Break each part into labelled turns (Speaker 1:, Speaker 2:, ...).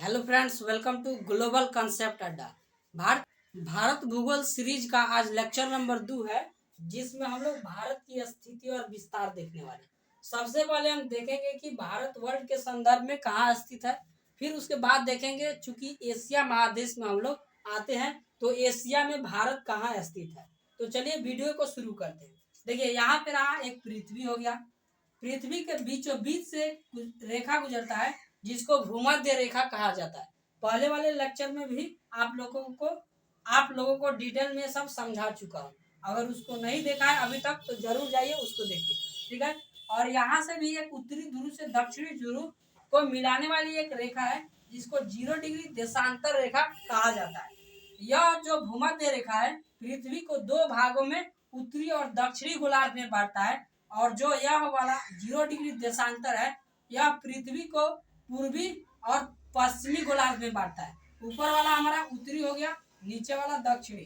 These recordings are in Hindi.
Speaker 1: Hello friends, welcome to global concept Adda. Bharat Bharat भूगोल सीरीज का आज लेक्चर नंबर 2 है, जिसमें हम लोग भारत की स्थिति और विस्तार देखने वाले हैं। सबसे पहले हम देखेंगे कि भारत वर्ल्ड के संदर्भ में कहाँ स्थित है। फिर उसके बाद देखेंगे, चूंकि एशिया महादेश में हम लोग आते हैं, तो एशिया में भारत कहाँ स्थित है। तो चलिए वीडियो को शुरू करते हैं। देखिए, यहाँ पे रहा एक पृथ्वी हो गया। पृथ्वी के बीचों बीच से रेखा गुजरता है, जिसको भूमध्य रेखा कहा जाता है। पहले वाले लेक्चर में भी आप लोगों को डिटेल में सब समझा चुका हूँ। अगर उसको नहीं देखा है अभी तक तो जरूर जाइए, उसको देखिए, ठीक है। और यहाँ से भी एक उत्तरी ध्रुव से दक्षिणी ध्रुव को मिलाने वाली एक रेखा है, जिसको 0 डिग्री देशांतर रेखा कहा जाता है। यह जो भूमध्य रेखा है, पृथ्वी को 2 भागों में उत्तरी और दक्षिणी गोलार्ध में बांटता है। और जो यह वाला 0 डिग्री देशांतर है, यह पृथ्वी को पूर्वी और पश्चिमी गोलार्ध में बांटता है। ऊपर वाला हमारा उत्तरी हो गया, नीचे वाला दक्षिणी,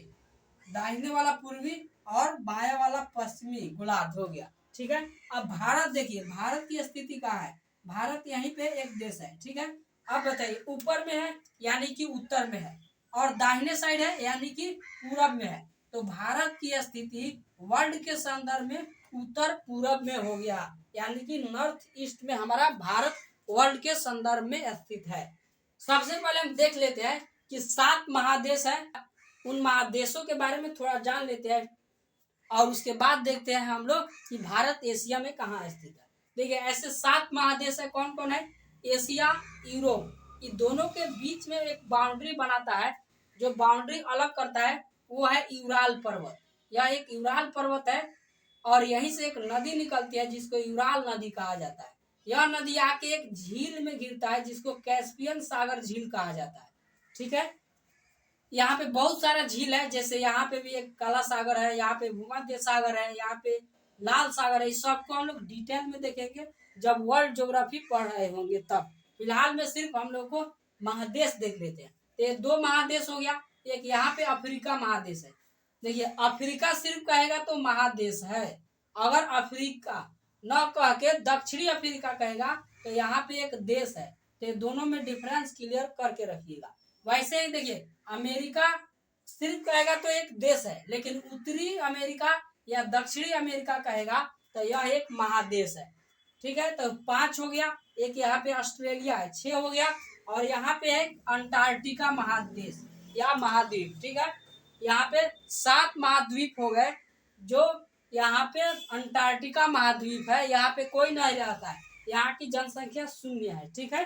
Speaker 1: दाहिने वाला पूर्वी और बाएं वाला पश्चिमी गोलार्ध हो गया, ठीक है। अब भारत देखिए, भारत की स्थिति कहाँ है। भारत यहीं पे एक देश है, ठीक है। अब बताइए, ऊपर में है यानी कि उत्तर में है, और दाहिने साइड है यानी कि पूरब में है। तो भारत की स्थिति वर्ल्ड के संदर्भ में उत्तर पूरब में हो गया, यानी कि नॉर्थ ईस्ट में हमारा भारत वर्ल्ड के संदर्भ में स्थित है। सबसे पहले हम देख लेते हैं कि 7 महादेश है। उन महादेशों के बारे में थोड़ा जान लेते हैं, और उसके बाद देखते हैं हम लोग कि भारत एशिया में कहाँ स्थित है। देखिए, ऐसे 7 महादेश है। कौन कौन है? एशिया, यूरोप, ये दोनों के बीच में एक बाउंड्री बनाता है। जो बाउंड्री अलग करता है वो है यूराल पर्वत। यह एक यूराल पर्वत है, और यहीं से एक नदी निकलती है जिसको यूराल नदी कहा जाता है। यह नदी आके एक झील में गिरता है, जिसको कैस्पियन सागर झील कहा जाता है, ठीक है। यहाँ पे बहुत सारा झील है, जैसे यहाँ पे भी एक काला सागर है, यहाँ पे भूमध्य सागर है, यहाँ पे लाल सागर है। इस सबको हम लोग डिटेल में देखेंगे जब वर्ल्ड ज्योग्राफी पढ़ रहे होंगे तब। फिलहाल में सिर्फ हम लोग को महादेश देख लेते हैं। तो ये 2 महादेश हो गया। एक यहाँ पे अफ्रीका महादेश है। देखिए, अफ्रीका सिर्फ कहेगा तो महादेश है। अगर अफ्रीका न कह के दक्षिणी अफ्रीका कहेगा तो यहाँ पे एक देश है। तो दोनों में डिफरेंस क्लियर करके रखिएगा। वैसे ही देखिए, अमेरिका सिर्फ कहेगा तो एक देश है, लेकिन उत्तरी अमेरिका या दक्षिणी अमेरिका कहेगा तो यह एक महादेश है, ठीक है। तो 5 हो गया। एक यहाँ पे ऑस्ट्रेलिया है, 6 हो गया। और यहाँ पे है अंटार्कटिका महादेश या महाद्वीप, ठीक है। यहाँ पे 7 महाद्वीप हो गए। जो यहाँ पे अंटार्कटिका महाद्वीप है, यहाँ पे कोई नहीं रहता है, यहाँ की जनसंख्या 0 है, ठीक है।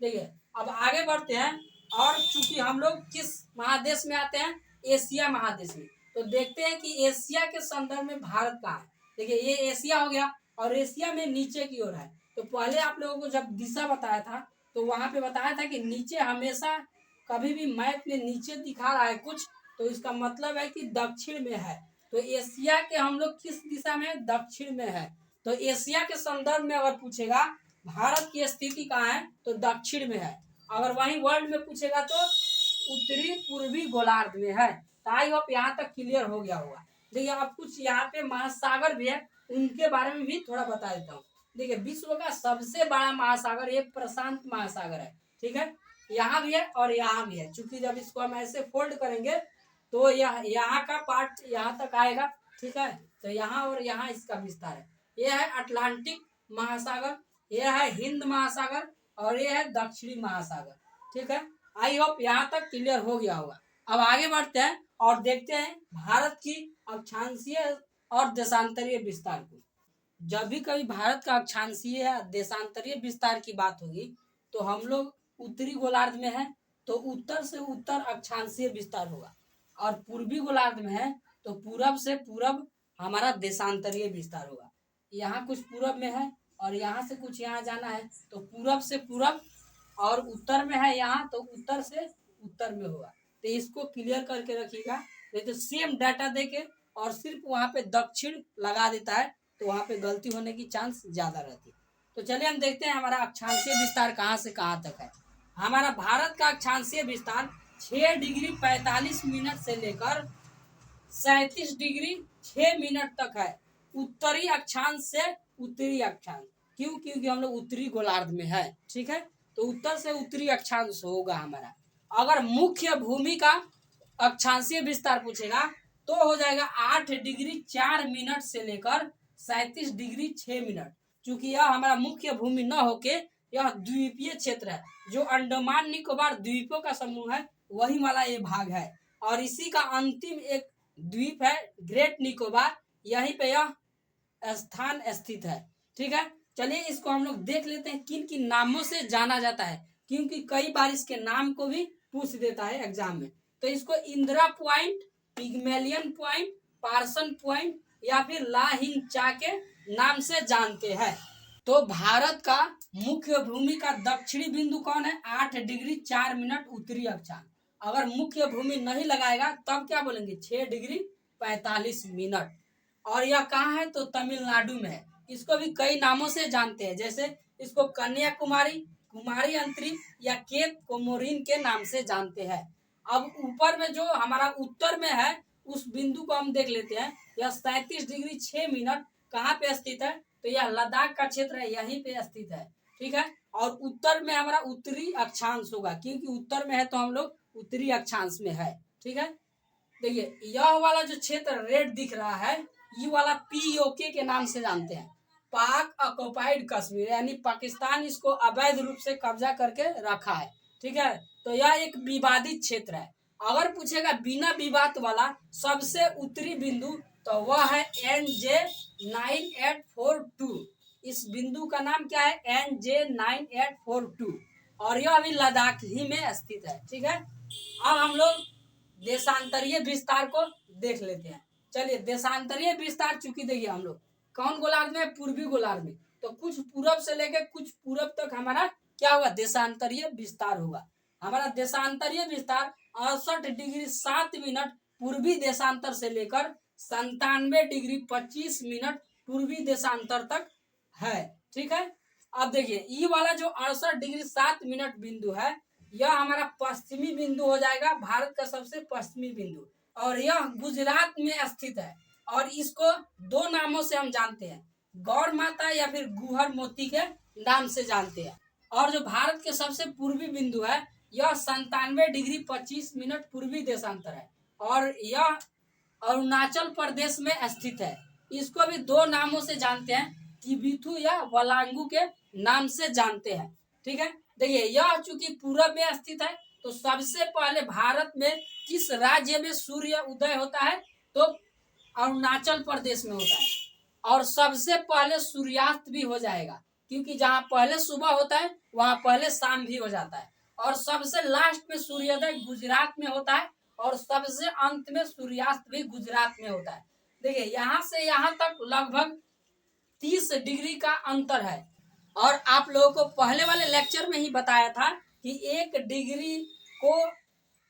Speaker 1: देखिए, अब आगे बढ़ते हैं। और चूंकि हम लोग किस महादेश में आते हैं? एशिया महादेश में। तो देखते हैं कि एशिया के संदर्भ में भारत कहाँ है। देखिए, ये एशिया हो गया, और एशिया में नीचे की ओर है। तो पहले आप लोगों को जब दिशा बताया था, तो वहां पे बताया था कि नीचे हमेशा, कभी भी मैप में नीचे दिखा रहा है कुछ, तो इसका मतलब है कि दक्षिण में है। तो एशिया के हम लोग किस दिशा में? दक्षिण में है। तो एशिया के संदर्भ में अगर पूछेगा भारत की स्थिति कहाँ है, तो दक्षिण में है। अगर वहीं वर्ल्ड में पूछेगा तो उत्तरी पूर्वी गोलार्ध में है। तो आई होप यहाँ तक क्लियर हो गया होगा। देखिए, अब कुछ यहाँ पे महासागर भी है, उनके बारे में भी थोड़ा बता देता हूँ। देखिए, विश्व का सबसे बड़ा महासागर ये प्रशांत महासागर है, ठीक है। यहाँ भी है और यहाँ भी है। चूंकि जब इसको हम ऐसे फोल्ड करेंगे तो यहाँ का पार्ट यहाँ तक आएगा, ठीक है। तो यहाँ और यहाँ इसका विस्तार है। ये है अटलांटिक महासागर, ये है हिंद महासागर, और ये है दक्षिणी महासागर, ठीक है। आई होप यहाँ तक क्लियर हो गया होगा। अब आगे बढ़ते हैं और देखते हैं भारत की अक्षांशीय और देशांतरीय विस्तार को। जब भी कभी भारत का अक्षांशीय या देशांतरीय विस्तार की बात होगी, तो हम लोग उत्तरी गोलार्ध में है तो उत्तर से उत्तर अक्षांशीय विस्तार होगा, और पूर्वी गोलार्ध में है तो पूरब से पूरब हमारा देशांतरीय विस्तार होगा। यहाँ कुछ पूरब में है और यहाँ से कुछ यहाँ जाना है, तो पूरब से पूरब, और उत्तर में है यहाँ तो उत्तर से उत्तर में होगा। तो इसको क्लियर करके रखिएगा, नहीं तो सेम डाटा देके और सिर्फ वहाँ पे दक्षिण लगा देता है, तो वहाँ पे गलती होने की चांस ज़्यादा रहती है। तो चलिए हम देखते हैं हमारा अक्षांशीय विस्तार कहाँ से कहाँ तक है। हमारा भारत का अक्षांशीय विस्तार 6 डिग्री 45 मिनट से लेकर 37 डिग्री 6 मिनट तक है। उत्तरी अक्षांश से उत्तरी अक्षांश, क्यों? क्योंकि हम लोग उत्तरी गोलार्ध में है, ठीक है। तो उत्तर से उत्तरी अक्षांश होगा हमारा। अगर मुख्य भूमि का अक्षांशीय विस्तार पूछेगा तो हो जाएगा 8 डिग्री 4 मिनट से लेकर 37 डिग्री 6 मिनट। चूंकि यह हमारा मुख्य भूमि न होके यह द्वीपीय क्षेत्र है, जो अंडमान निकोबार द्वीपों का समूह है वही वाला ये भाग है। और इसी का अंतिम एक द्वीप है ग्रेट निकोबार, यहीं पे यह स्थान स्थित है। ठीक है, चलिए इसको हम लोग देख लेते हैं किन किन नामों से जाना जाता है, क्योंकि कई बार इसके नाम को भी पूछ देता है एग्जाम में। तो इसको Indira point, Pygmalion point, Parson point या फिर लाहिंगचा के नाम से जानते हैं। तो भारत का मुख्य भूमि का दक्षिणी बिंदु कौन है? 8 डिग्री 4 मिनट उत्तरी अक्षांश। अगर मुख्य भूमि नहीं लगाएगा तब क्या बोलेंगे? 6 डिग्री 45 मिनट। और यह कहाँ है? तो तमिलनाडु में है। इसको भी कई नामों से जानते हैं, जैसे इसको कन्याकुमारी, कुमारी अंतरिक्ष या केप कोमोरिन के नाम से जानते हैं। अब ऊपर में जो हमारा उत्तर में है उस बिंदु को हम देख लेते हैं। यह 37 डिग्री 6 मिनट कहाँ पे स्थित है? तो यह लद्दाख का क्षेत्र है, यहीं पे स्थित है। ठीक है, और उत्तर में हमारा उत्तरी अक्षांश होगा, क्योंकि उत्तर में है तो हम लोग उत्तरी अक्षांश में है। ठीक है, देखिए यह वाला जो क्षेत्र रेड दिख रहा है ये वाला पीओके के नाम से जानते हैं, पाक ऑक्युपाइड कश्मीर, यानी पाकिस्तान इसको अवैध रूप से कब्जा करके रखा है। ठीक है, तो यह एक विवादित क्षेत्र है। अगर पूछेगा बिना विवाद वाला सबसे उत्तरी बिंदु तो वह है NJ9842। इस बिंदु का नाम क्या है? NJ9842, और यह अभी लद्दाख ही में स्थित है। ठीक है, अब हम लोग देशांतरीय विस्तार को देख लेते हैं। चलिए देशांतरीय विस्तार, चूंकि देखिए हम लोग कौन गोलार्ध में? पूर्वी गोलार्ध में, तो कुछ पूरब से लेकर कुछ पूरब तक हमारा क्या होगा? देशांतरीय विस्तार होगा। हमारा देशांतरीय विस्तार 68 डिग्री 7 मिनट पूर्वी देशांतर से लेकर 97 डिग्री 25 मिनट पूर्वी देशांतर तक है। ठीक है, अब देखिए ये वाला जो 68 डिग्री 7 मिनट बिंदु है यह हमारा पश्चिमी बिंदु हो जाएगा, भारत का सबसे पश्चिमी बिंदु, और यह गुजरात में स्थित है। और इसको दो नामों से हम जानते हैं, गौर माता या फिर गुहर मोती के नाम से जानते हैं। और जो भारत के सबसे पूर्वी बिंदु है यह 97 डिग्री 25 मिनट पूर्वी देशांतर है, और यह अरुणाचल प्रदेश में स्थित है। इसको भी दो नामों से जानते हैं, किबिथु या वलांगू के नाम से जानते हैं। ठीक है, देखिए यह चूंकि पूरब में स्थित है तो सबसे पहले भारत में किस राज्य में सूर्य उदय होता है? तो अरुणाचल प्रदेश में होता है। और सबसे पहले सूर्यास्त भी हो जाएगा, क्योंकि जहाँ पहले सुबह होता है वहाँ पहले शाम भी हो जाता है। और सबसे लास्ट में सूर्योदय गुजरात में होता है, और सबसे अंत में सूर्यास्त भी गुजरात में होता है। देखिए यहाँ से यहाँ तक लगभग 30 डिग्री का अंतर है। और आप लोगों को पहले वाले लेक्चर में ही बताया था कि 1 डिग्री को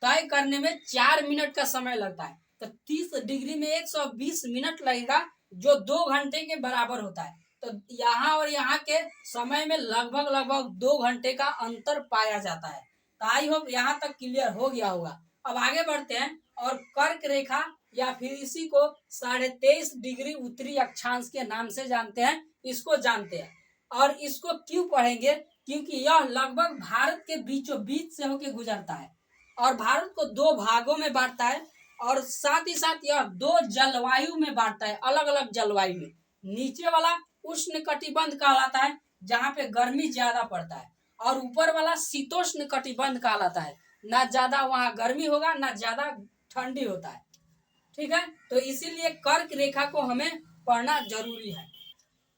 Speaker 1: तय करने में 4 मिनट का समय लगता है, तो 30 डिग्री में 120 मिनट लगेगा, जो 2 घंटे के बराबर होता है। तो यहाँ और यहाँ के समय में लगभग 2 घंटे का अंतर पाया जाता है। तो आई होप यहाँ तक क्लियर हो गया होगा। अब आगे बढ़ते हैं और कर्क रेखा या फिर इसी को 23.5 डिग्री उत्तरी अक्षांश के नाम से जानते हैं, इसको जानते हैं। और इसको क्यों पढ़ेंगे? क्योंकि यह लगभग भारत के बीचों बीच से होकर गुजरता है और भारत को 2 भागों में बांटता है, और साथ ही साथ यह 2 जलवायु में बांटता है, अलग अलग जलवायु में। नीचे वाला उष्ण कटिबंध कहलाता है, जहाँ पे गर्मी ज्यादा पड़ता है, और ऊपर वाला शीतोष्ण कटिबंध कहलाता है, ना ज्यादा वहाँ गर्मी होगा ना ज्यादा ठंडी होता है। ठीक है, तो इसीलिए कर्क रेखा को हमें पढ़ना जरूरी है।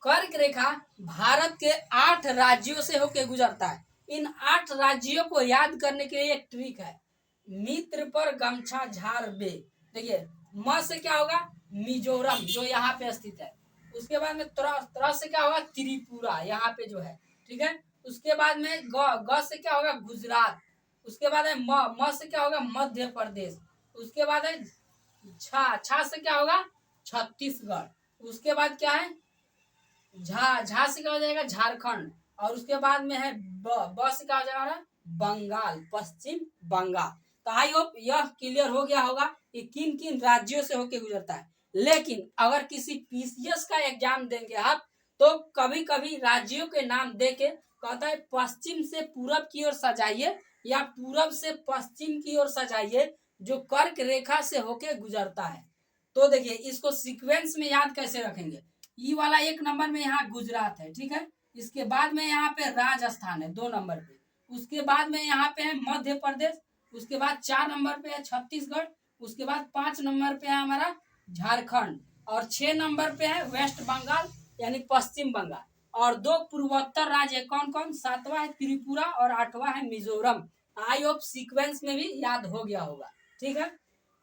Speaker 1: कर्क रेखा भारत के 8 राज्यों से होकर गुजरता है। इन 8 राज्यों को याद करने के लिए एक ट्रिक है, मित्र पर गमछा झाड़ बे। देखिए म से क्या होगा? मिजोरम, जो यहाँ पे स्थित है। उसके बाद में त्र से क्या होगा? त्रिपुरा, यहाँ पे जो है। ठीक है, उसके बाद में ग से क्या होगा? गुजरात। उसके बाद है म से क्या होगा? मध्य प्रदेश। उसके बाद है छा से क्या होगा? छत्तीसगढ़। उसके बाद क्या है? झा से क्या हो जाएगा? झारखंड। और उसके बाद में है ब से क्या हो जाएगा? बंगाल, पश्चिम बंगाल। तो आई होप यह क्लियर हो गया होगा कि किन किन राज्यों से होके गुजरता है। लेकिन अगर किसी पीसीएस का एग्जाम देंगे आप तो कभी कभी राज्यों के नाम देके कहता है पश्चिम से पूरब की ओर सजाइए या पूरब से पश्चिम की ओर सजाइए जो कर्क रेखा से होके गुजरता है। तो देखिए इसको सीक्वेंस में याद कैसे रखेंगे। ई वाला 1 नंबर में यहाँ गुजरात है, ठीक है। इसके बाद में यहाँ पे राजस्थान है 2 नंबर पे। उसके बाद में यहाँ पे है मध्य प्रदेश। उसके बाद 4 नंबर पे है छत्तीसगढ़। उसके बाद 5 नंबर पे है हमारा झारखंड और 6 नंबर पे है वेस्ट बंगाल यानी पश्चिम बंगाल। और 2 पूर्वोत्तर राज्य है, कौन कौन। 7वां है त्रिपुरा और 8वां है मिजोरम। आई होप सीक्वेंस में भी याद हो गया होगा, ठीक है।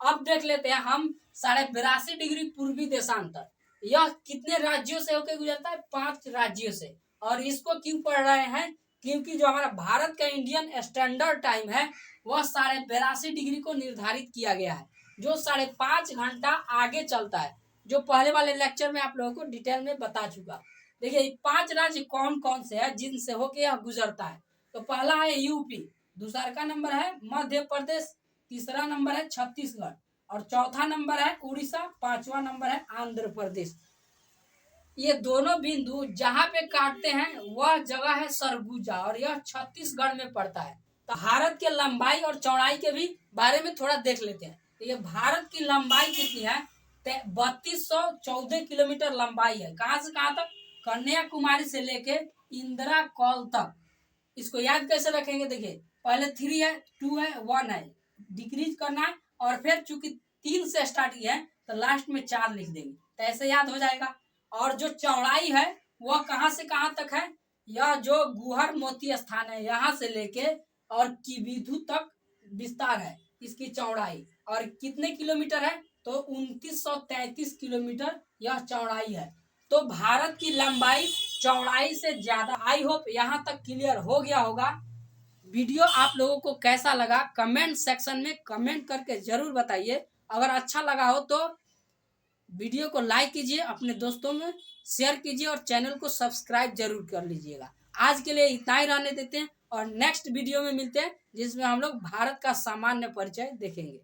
Speaker 1: अब देख लेते हैं हम 82.5 डिग्री पूर्वी देशांतर, यह कितने राज्यों से होकर गुजरता है। 5 राज्यों से। और इसको क्यों पढ़ रहे हैं, क्योंकि जो हमारा भारत का इंडियन स्टैंडर्ड टाइम है वह 82.5 डिग्री को निर्धारित किया गया है, जो 5.5 घंटा आगे चलता है, जो पहले वाले लेक्चर में आप लोगों को डिटेल में बता चुका। देखिए 5 राज्य कौन कौन से है जिनसे होके यह गुजरता है। तो पहला है यूपी, दूसरा का नंबर है मध्य प्रदेश, तीसरा नंबर है छत्तीसगढ़ और चौथा नंबर है उड़ीसा, 5वां नंबर है आंध्र प्रदेश। ये दोनों बिंदु जहाँ पे काटते हैं वह जगह है सरगुजा और यह छत्तीसगढ़ में पड़ता है। तो भारत के लंबाई और चौड़ाई के भी बारे में थोड़ा देख लेते हैं। तो ये भारत की लंबाई कितनी है, 3214 किलोमीटर लंबाई है। कहाँ से कहाँ तक, कन्याकुमारी से लेके इंदिरा कॉल तक। इसको याद कैसे रखेंगे, देखिए पहले 3 है, 2 है, 1 है, डिक्रीज करना है और फिर चूंकि 3 से स्टार्ट किया है तो लास्ट में 4 लिख देंगे, तो ऐसे याद हो जाएगा। और जो चौड़ाई है वह कहाँ से कहाँ तक है, यह जो गुहर मोती स्थान है यहाँ से लेके और किबिथु तक विस्तार है इसकी चौड़ाई। और कितने किलोमीटर है, तो 2933 किलोमीटर यह चौड़ाई है। तो भारत की लंबाई चौड़ाई से ज्यादा। आई होप यहाँ तक क्लियर हो गया होगा। वीडियो आप लोगों को कैसा लगा कमेंट सेक्शन में कमेंट करके जरूर बताइए। अगर अच्छा लगा हो तो वीडियो को लाइक कीजिए, अपने दोस्तों में शेयर कीजिए और चैनल को सब्सक्राइब जरूर कर लीजिएगा। आज के लिए इतना ही रहने देते हैं और नेक्स्ट वीडियो में मिलते हैं जिसमें हम लोग भारत का सामान्य परिचय देखेंगे।